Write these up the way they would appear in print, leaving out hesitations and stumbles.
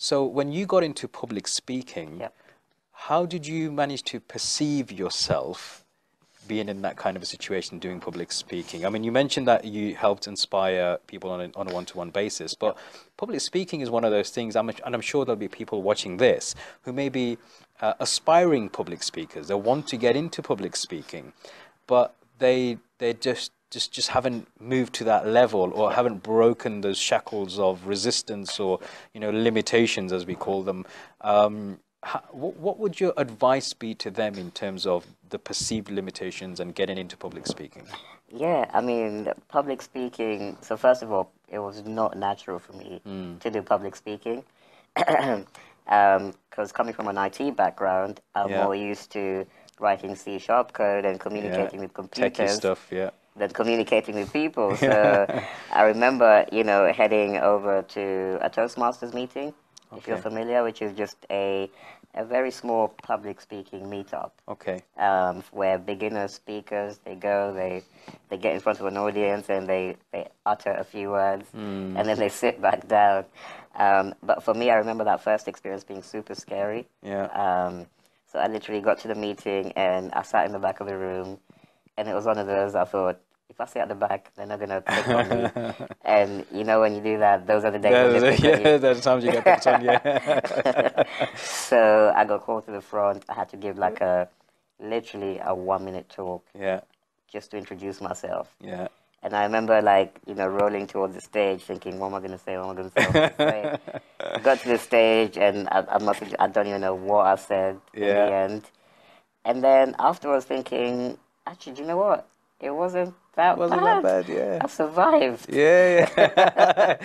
So when you got into public speaking, Yep. how did you manage to perceive yourself being in that kind of a situation, doing public speaking? I mean, you mentioned that you helped inspire people on a one-to-one basis, but public speaking is one of those things, and I'm sure there'll be people watching this who may be aspiring public speakers. They want to get into public speaking, but they just haven't moved to that level, or haven't broken those shackles of resistance, or limitations as we call them. What would your advice be to them in terms of the perceived limitations and getting into public speaking? Yeah, I mean, public speaking. So first of all, it was not natural for me to do public speaking, because coming from an IT background, I'm more used to writing C# code and communicating with Techie computers stuff, than communicating with people. So I remember, heading over to a Toastmasters meeting, if you're Okay. familiar, which is just a very small public speaking meetup. Okay. Where beginner speakers, they go, they get in front of an audience and they utter a few words and then they sit back down. But for me, I remember that first experience being super scary. Yeah. So I literally got to the meeting and I sat in the back of the room, and it was one of those, I thought, if I sit at the back, they're not going to pick on me. And when you do that, those are the days when they pick on you. There's times you get picked on, yeah. So I got called to the front. I had to give like literally a 1-minute talk. Yeah. Just to introduce myself. Yeah. And I remember rolling towards the stage thinking, what am I going to say? What am I going to say? What am I going to say? I got to the stage and I don't even know what I said in the end. And then afterwards thinking, actually, do you know what? It wasn't that bad, yeah. I survived. Yeah.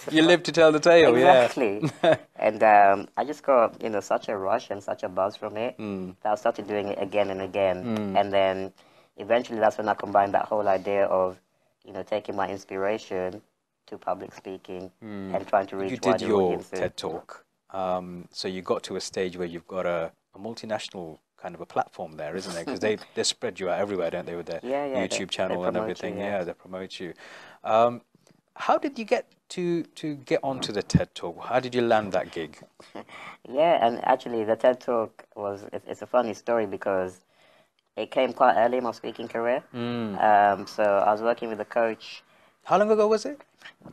You live to tell the tale, exactly. And I just got, such a rush and such a buzz from it that I started doing it again and again. And then eventually that's when I combined that whole idea of, taking my inspiration to public speaking and trying to reach You wider did your audiences. TED Talk. So you got to a stage where you've got a multinational kind of a platform there, isn't it? Because they spread you out everywhere, don't they, with their YouTube channel and everything. They promote you. How did you get to get onto the TED Talk? How did you land that gig? Yeah, and actually the TED Talk it's a funny story because it came quite early in my speaking career. So I was working with a coach. How long ago was it?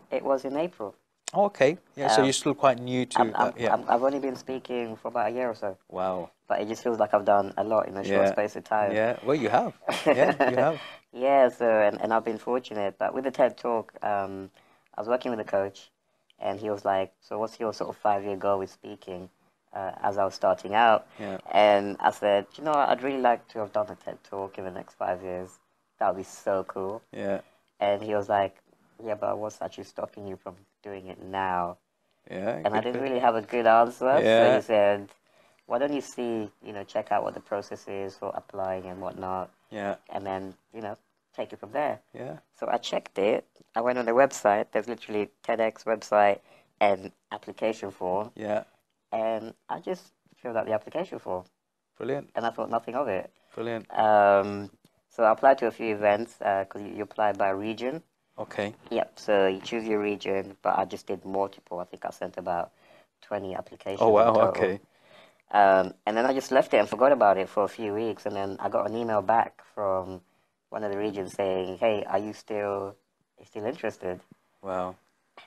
It was in April. Oh, okay. Yeah, so you're still quite new to I've only been speaking for about a year or so. Wow. But it just feels like I've done a lot in a short space of time. Yeah, well, you have. Yeah, you have. Yeah, so, and I've been fortunate. But with the TED Talk, I was working with a coach, and he was like, so what's your sort of 5-year goal with speaking? As I was starting out. Yeah. And I said, I'd really like to have done a TED Talk in the next 5 years. That would be so cool. Yeah. And he was like, yeah, but what's actually stopping you from doing it now? Yeah. And I didn't really have a good answer. Yeah. So he said, why don't you check out what the process is for applying and whatnot. Yeah. And then, take it from there. Yeah. So I checked it. I went on the website. There's literally TEDx website and application form. Yeah. And I just filled out the application form. Brilliant. And I thought nothing of it. Brilliant. So I applied to a few events because you apply by region. Okay. Yep. So you choose your region, but I just did multiple. I think I sent about 20 applications. Oh, wow. in total. Okay. And then I just left it and forgot about it for a few weeks. And then I got an email back from one of the regions saying, hey, are you still interested? Wow.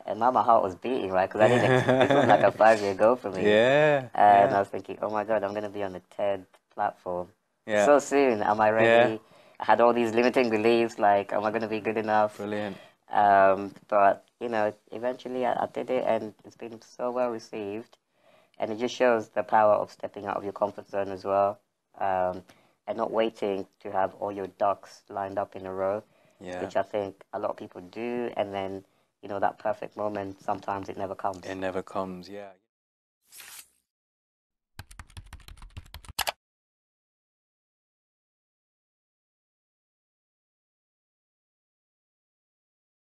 And now my heart was beating, right? Because I didn't. This was like a 5-year goal for me. Yeah. And I was thinking, oh my God, I'm going to be on the TED platform. Yeah. So soon, am I ready? Yeah. I had all these limiting beliefs, like, am I going to be good enough? Brilliant. But, eventually I did it, and it's been so well received. And it just shows the power of stepping out of your comfort zone as well. And not waiting to have all your ducks lined up in a row, which I think a lot of people do. And then, that perfect moment, sometimes it never comes. It never comes, yeah.